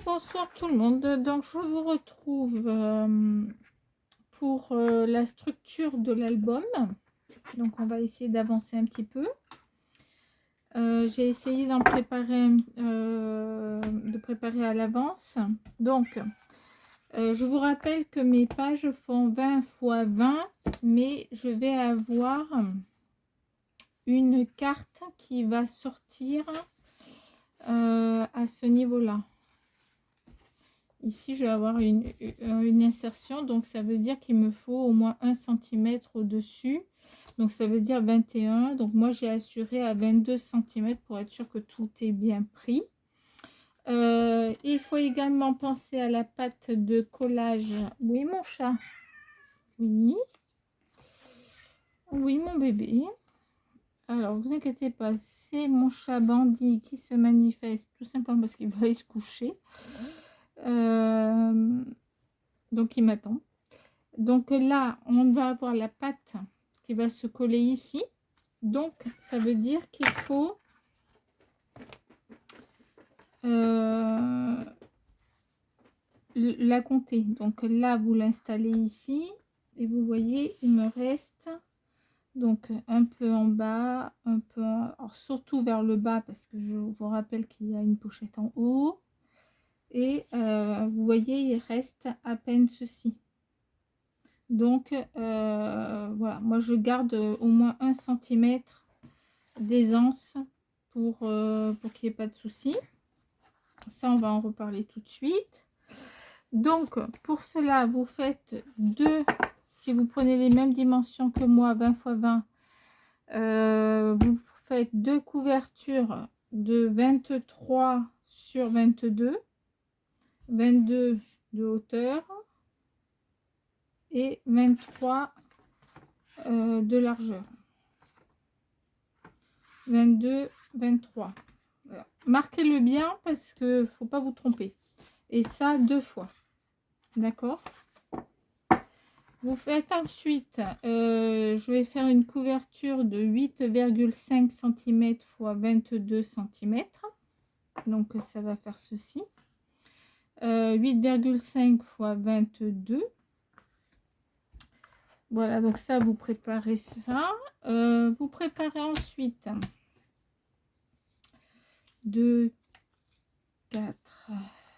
bonsoir tout le monde. Donc je vous retrouve pour la structure de l'album. Donc on va essayer d'avancer un petit peu. J'ai essayé d'en préparer, de préparer à l'avance. Donc je vous rappelle que mes pages font 20 x 20, mais je vais avoir une carte qui va sortir à ce niveau-là. Ici, je vais avoir une insertion, donc ça veut dire qu'il me faut au moins 1 cm au-dessus. Donc, ça veut dire 21. Donc, moi, j'ai assuré à 22 cm pour être sûr que tout est bien pris. Il faut également penser à la pâte de collage. Oui, mon chat. Oui. Oui, mon bébé. Alors, vous inquiétez pas, c'est mon chat bandit qui se manifeste tout simplement parce qu'il va aller se coucher. Donc, il m'attend. Donc là, on va avoir la pâte qui va se coller ici. Donc, ça veut dire qu'il faut la compter. Donc là, vous l'installez ici. Et vous voyez, il me reste donc un peu en bas, un peu, alors surtout vers le bas parce que je vous rappelle qu'il y a une pochette en haut. Et vous voyez, il reste à peine ceci. Donc voilà, moi je garde au moins 1 cm d'aisance pour qu'il n'y ait pas de souci. Ça, on va en reparler tout de suite. Donc pour cela, vous faites 2, si vous prenez les mêmes dimensions que moi, 20 x 20, vous faites 2 couvertures de 23 sur 22, 22 de hauteur et 23 de largeur. 22, 23. Voilà. Marquez-le bien parce que ne faut pas vous tromper. Et ça 2 fois. D'accord? Vous faites ensuite, je vais faire une couverture de 8,5 cm x 22 cm. Donc ça va faire ceci. 8,5 x 22. Voilà, donc ça, vous préparez ça. Vous préparez ensuite 2, 4,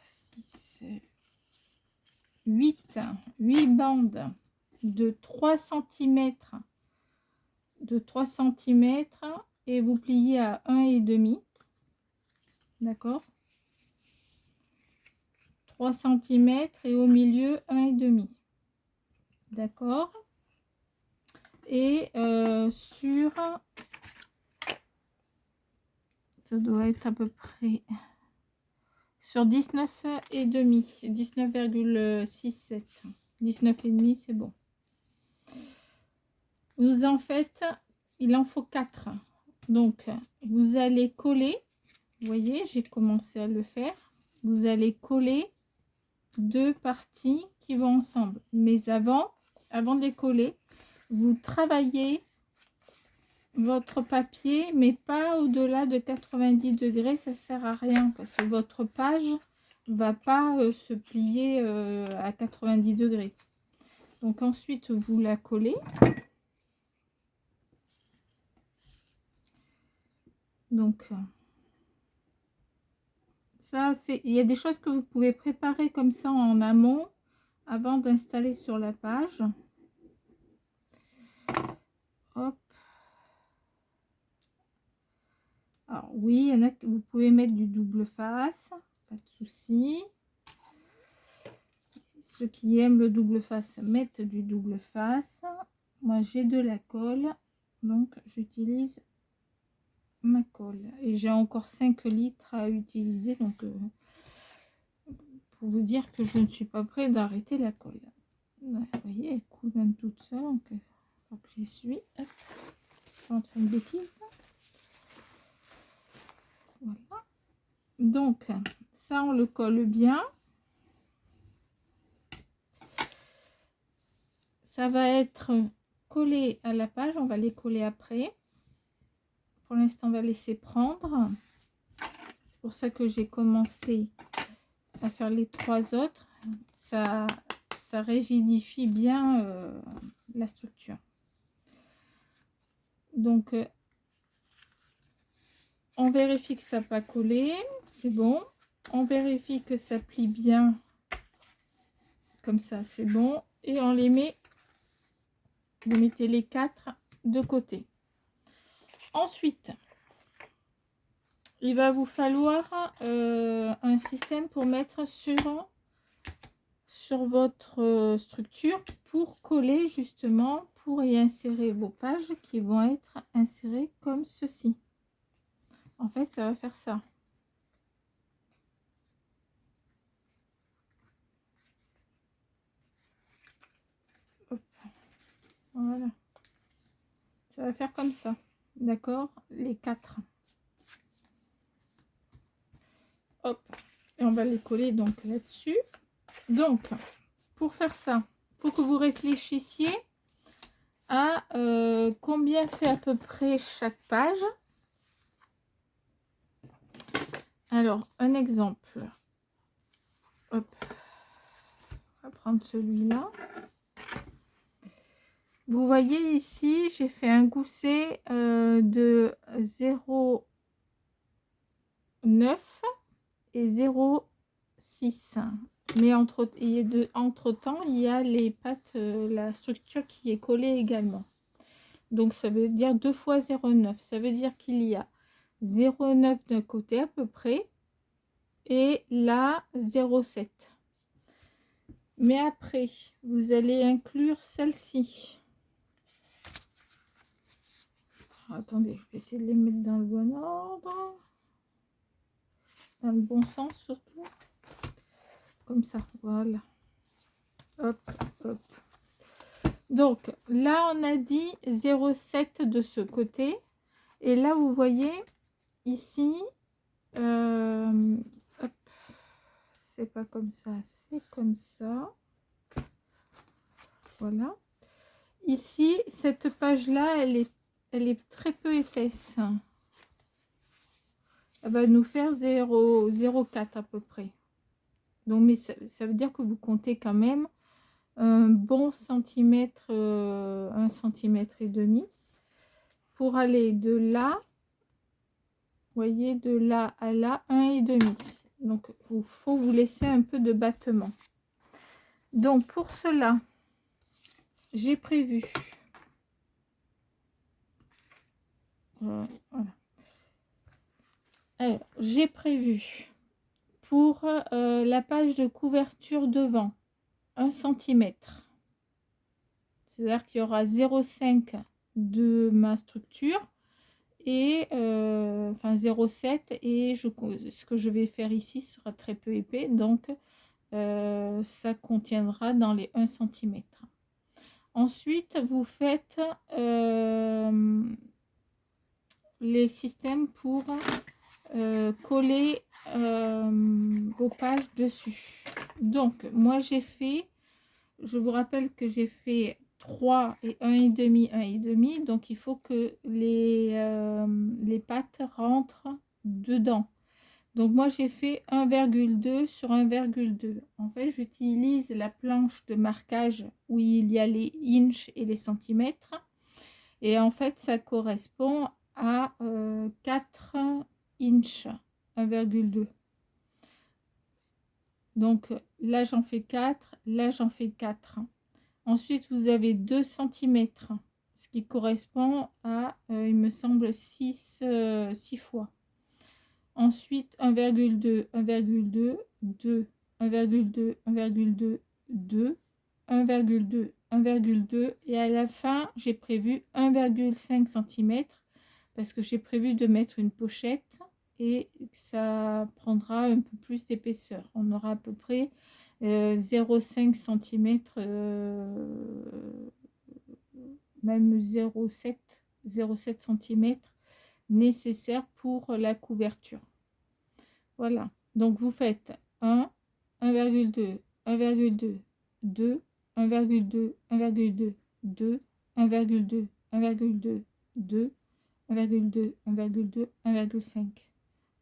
6, 8 bandes de 3 cm et vous pliez à 1,5. D'accord? 3 cm et au milieu 1,5. D'accord? Et sur, ça doit être à peu près sur 19,5, 19,67, 19,5, c'est bon. Vous en faites, il en faut 4. Donc vous allez coller, vous voyez, j'ai commencé à le faire. Vous allez coller 2 parties qui vont ensemble, mais avant de les coller, vous travaillez votre papier, mais pas au-delà de 90 degrés, ça sert à rien parce que votre page va pas se plier à 90 degrés. Donc ensuite vous la collez. Donc ça, c'est, il y a des choses que vous pouvez préparer comme ça en amont avant d'installer sur la page. Hop. Alors oui, il y en a que vous pouvez mettre du double face, pas de souci. Ceux qui aiment le double face mettent du double face. Moi j'ai de la colle, donc j'utilise ma colle. Et j'ai encore 5 litres à utiliser, donc pour vous dire que je ne suis pas prête d'arrêter la colle. Vous voyez, elle coule même toute seule, donc il faut que j'essuie. Hop, je suis en train de bêtise. Voilà. Donc ça, on le colle bien. Ça va être collé à la page, on va les coller après. Pour l'instant, on va laisser prendre. C'est pour ça que j'ai commencé à faire les 3 autres, ça rigidifie bien la structure. Donc on vérifie que ça n'a pas collé, c'est bon. On vérifie que ça plie bien, comme ça c'est bon. Et on les met, vous mettez les 4 de côté. Ensuite, il va vous falloir un système pour mettre sur votre structure pour coller justement, pour y insérer vos pages qui vont être insérées comme ceci. En fait, ça va faire ça. Hop. Voilà. Ça va faire comme ça. D'accord? Les 4. Hop. Et on va les coller donc là-dessus. Donc, pour faire ça, il faut que vous réfléchissiez à combien fait à peu près chaque page. Alors, un exemple. Hop. On va prendre celui-là. Vous voyez ici, j'ai fait un gousset de 0,9 et 0,6. Mais entre-temps, il y a les pattes, la structure qui est collée également. Donc, ça veut dire 2 fois 0,9. Ça veut dire qu'il y a 0,9 d'un côté à peu près et là 0,7. Mais après, vous allez inclure celle-ci. Attendez, je vais essayer de les mettre dans le bon ordre. Dans le bon sens surtout. Comme ça, voilà. Hop, hop. Donc, là, on a dit 0,7 de ce côté. Et là, vous voyez, ici, hop, c'est pas comme ça, c'est comme ça. Voilà. Ici, cette page-là, elle est très peu épaisse. Elle va nous faire 0,04 à peu près. Donc, mais ça veut dire que vous comptez quand même un bon centimètre, 1,5 cm pour aller de là, vous voyez, de là à là, 1,5 cm. Donc, il faut vous laisser un peu de battement. Donc, pour cela, j'ai prévu, voilà. Alors, j'ai prévu pour la page de couverture devant 1 cm. C'est-à-dire qu'il y aura 0,5 de ma structure et enfin 0,7 et ce que je vais faire ici sera très peu épais, donc ça contiendra dans les 1 cm. Ensuite, vous faites les systèmes pour coller vos pages dessus. Donc, moi j'ai fait, je vous rappelle que j'ai fait 3 et 1,5, 1,5. Donc, il faut que les pattes rentrent dedans. Donc, moi j'ai fait 1,2 sur 1,2. En fait, j'utilise la planche de marquage où il y a les inches et les centimètres. Et en fait, ça correspond à 4 inches, 1,2. Donc là, j'en fais 4, là, j'en fais 4. Ensuite, vous avez 2 cm, ce qui correspond à, il me semble, 6 fois. Ensuite, 1,2, 1,2, 2, 1,2, 1,2, 2, 1,2, 1,2 et à la fin, j'ai prévu 1,5 cm parce que j'ai prévu de mettre une pochette et ça prendra un peu plus d'épaisseur. On aura à peu près 0,5 cm, même 0,7 cm nécessaire pour la couverture. Voilà, donc vous faites 1, 1,2, 1,2, 2, 1,2, 1,2, 2, 1,2, 1,2, 2, 1,2, 1,2, 1,5.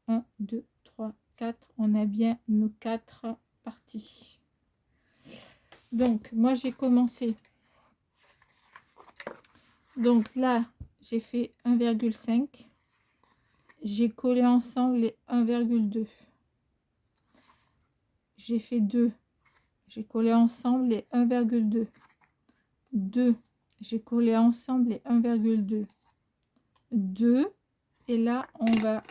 1, 2, 3, 4, on a bien nos 4 parties. Donc moi j'ai commencé, donc là j'ai fait 1,5, j'ai collé ensemble les 1,2, j'ai fait 2, j'ai collé ensemble les 1,2, 2, j'ai collé ensemble les 1,2, 2, et là on va,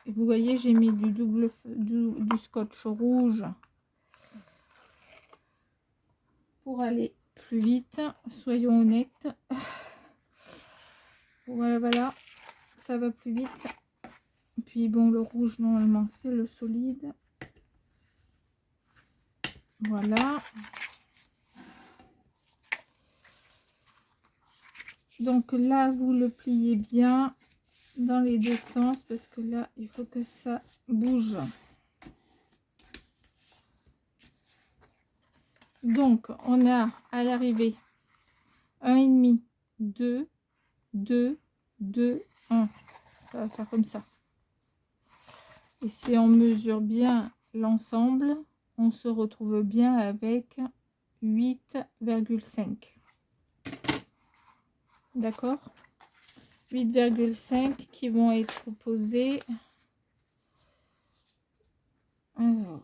vous voyez, j'ai mis du scotch rouge pour aller plus vite, soyons honnêtes. Voilà, voilà, ça va plus vite. Puis bon, le rouge normalement c'est le solide. Voilà. Donc là vous le pliez bien dans les deux sens parce que là il faut que ça bouge. Donc on a à l'arrivée 1,5, 2, 2, 2, 1. Ça va faire comme ça. Et si on mesure bien l'ensemble, on se retrouve bien avec 8,5. D'accord, 8,5 qui vont être posés. Alors,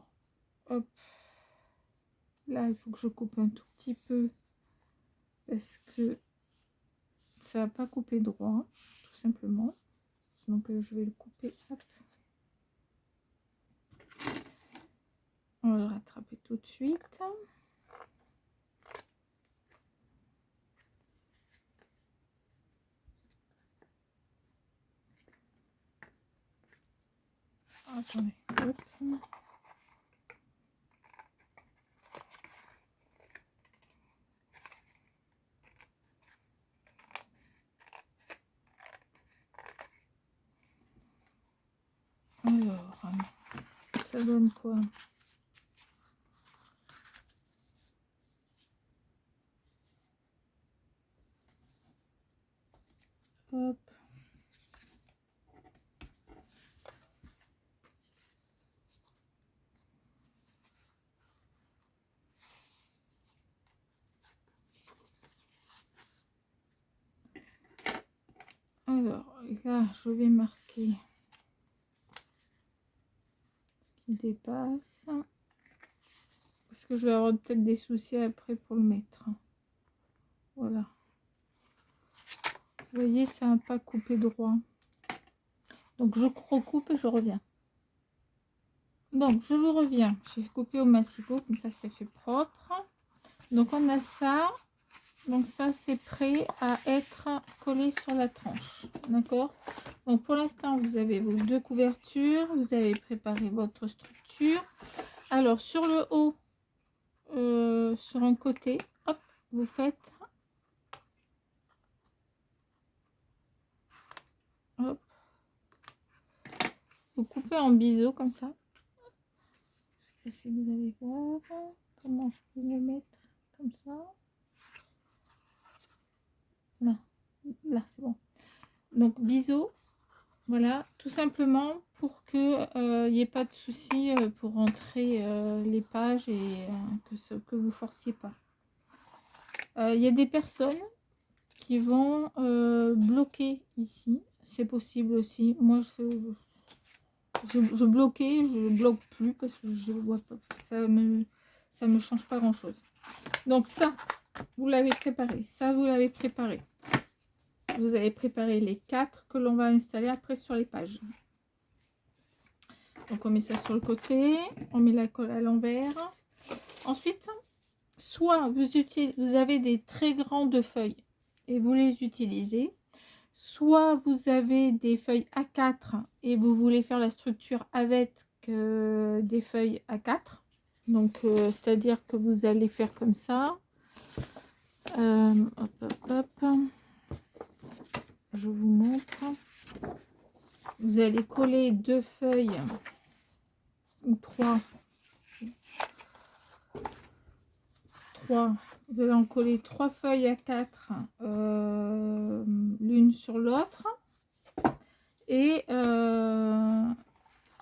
hop. Là, il faut que je coupe un tout petit peu parce que ça n'a pas coupé droit, tout simplement. Donc, je vais le couper. Hop. On va le rattraper tout de suite. Attendez. Hop. Alors, ça donne quoi? Hop. Alors, là, je vais marquer ce qui dépasse. Parce que je vais avoir peut-être des soucis après pour le mettre. Voilà. Vous voyez, ça n'a pas coupé droit. Donc, je recoupe et je reviens. Donc, je vous reviens. J'ai coupé au massicot, comme ça, c'est fait propre. Donc, on a ça. Donc, ça, c'est prêt à être collé sur la tranche. D'accord? Donc, pour l'instant, vous avez vos deux couvertures. Vous avez préparé votre structure. Alors, sur le haut, sur un côté, hop, vous faites... Hop. Vous coupez en biseau comme ça. Je sais pas si vous allez voir comment je peux le mettre comme ça. Là, là c'est bon. Donc biseau, voilà, tout simplement pour que il n'y ait pas de souci pour rentrer les pages et que vous forciez pas. Il y a des personnes qui vont bloquer ici, c'est possible aussi. Moi je bloquais, je bloque plus parce que je vois pas, ça me change pas grand chose. Donc ça vous l'avez préparé, ça vous l'avez préparé, vous avez préparé les 4 que l'on va installer après sur les pages. Donc on met ça sur le côté, on met la colle à l'envers. Ensuite, soit vous avez des très grandes feuilles et vous les utilisez, soit vous avez des feuilles A4 et vous voulez faire la structure avec des feuilles A4. Donc, c'est-à-dire que vous allez faire comme ça. Hop, hop, hop. Je vous montre. Vous allez coller 2 feuilles ou 3. Vous allez en coller 3 feuilles A4 l'une sur l'autre. Et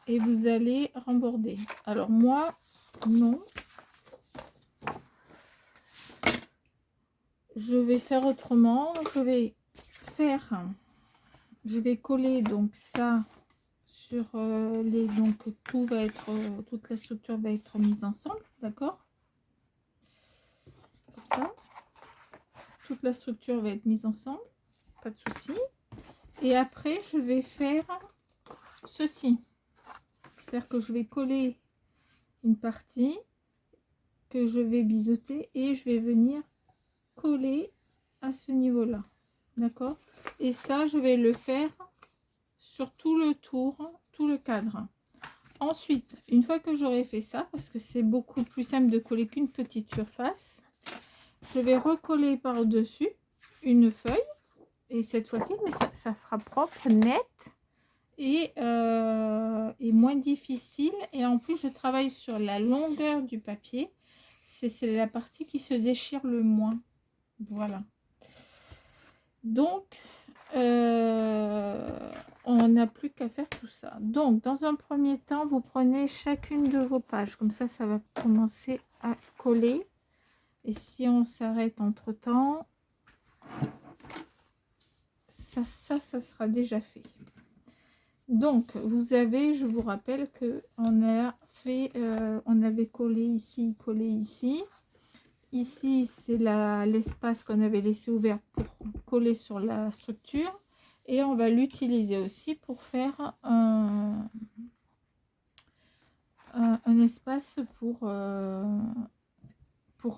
et vous allez remborder. Alors moi, non. Je vais faire autrement. Je vais coller donc ça sur les, donc tout va être, toute la structure va être mise ensemble, d'accord? Comme ça. Toute la structure va être mise ensemble, pas de souci. Et après, je vais faire ceci. C'est-à-dire que je vais coller une partie que je vais biseauter et je vais venir coller à ce niveau-là. D'accord? Et ça, je vais le faire sur tout le tour, tout le cadre. Ensuite, une fois que j'aurai fait ça, parce que c'est beaucoup plus simple de coller qu'une petite surface, je vais recoller par-dessus une feuille. Et cette fois-ci, mais ça fera propre, net et moins difficile. Et en plus, je travaille sur la longueur du papier. C'est la partie qui se déchire le moins. Voilà. Donc, on n'a plus qu'à faire tout ça. Donc, dans un premier temps, vous prenez chacune de vos pages. Comme ça va commencer à coller. Et si on s'arrête entre-temps, ça sera déjà fait. Donc, vous avez, je vous rappelle que on a fait, on avait collé ici. Ici, c'est l'espace qu'on avait laissé ouvert pour coller sur la structure. Et on va l'utiliser aussi pour faire un espace pour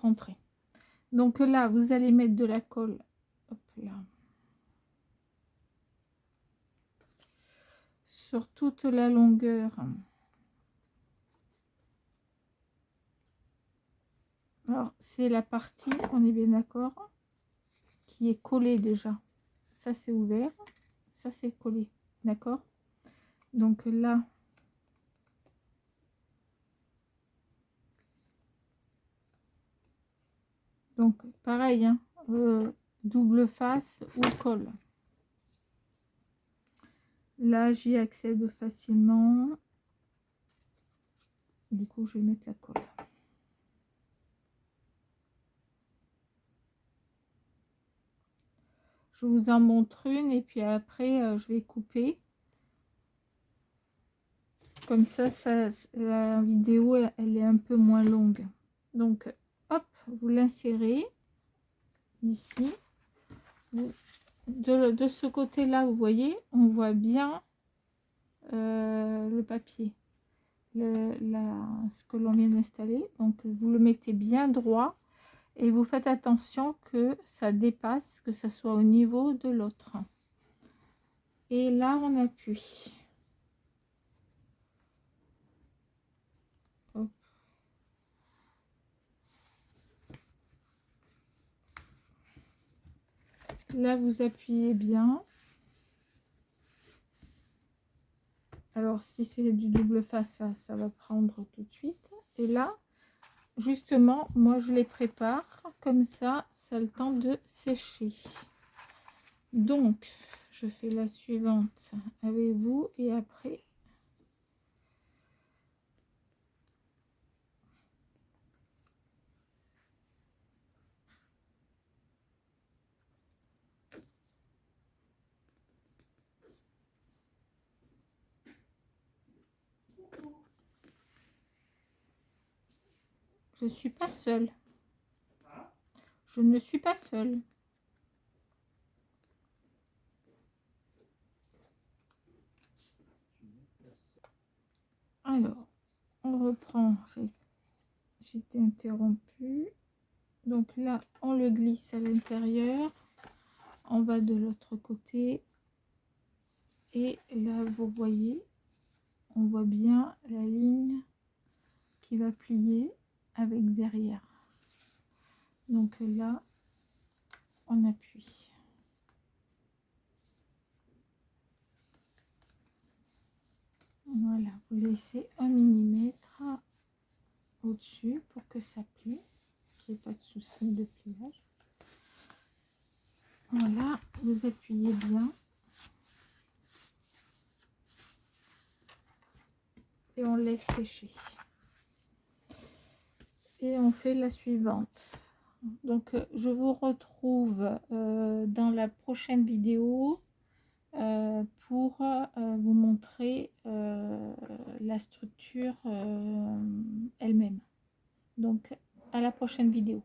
rentrer. Donc là, vous allez mettre de la colle. Hop là. Sur toute la longueur. Alors, c'est la partie, on est bien d'accord, qui est collée déjà. Ça, c'est ouvert. Ça, c'est collé. D'accord? Donc là, donc pareil, hein, double face ou colle. Là, j'y accède facilement. Du coup, je vais mettre la colle. Je vous en montre une et puis après, je vais couper. Comme ça, la vidéo, elle est un peu moins longue. Donc, hop, vous l'insérez ici. De ce côté-là, vous voyez, on voit bien le papier, ce que l'on vient d'installer. Donc, vous le mettez bien droit et vous faites attention que ça dépasse, que ça soit au niveau de l'autre. Et là, on appuie. Hop. Là, vous appuyez bien. Alors, si c'est du double face, ça va prendre tout de suite. Et là, justement, moi, je les prépare. Comme ça a le temps de sécher. Donc, je fais la suivante avec vous et après... Je ne suis pas seule. Je ne suis pas seule. Alors, on reprend. J'étais interrompue. Donc là, on le glisse à l'intérieur. On va de l'autre côté. Et là, vous voyez, on voit bien la ligne qui va plier avec derrière. Donc là, on appuie. Voilà, vous laissez 1 millimètre au-dessus pour que ça plie, qu'il n'y ait pas de souci de pliage. Voilà, vous appuyez bien. laisse sécher. Et on fait la suivante. Donc je vous retrouve dans la prochaine vidéo pour vous montrer la structure elle-même. Donc à la prochaine vidéo.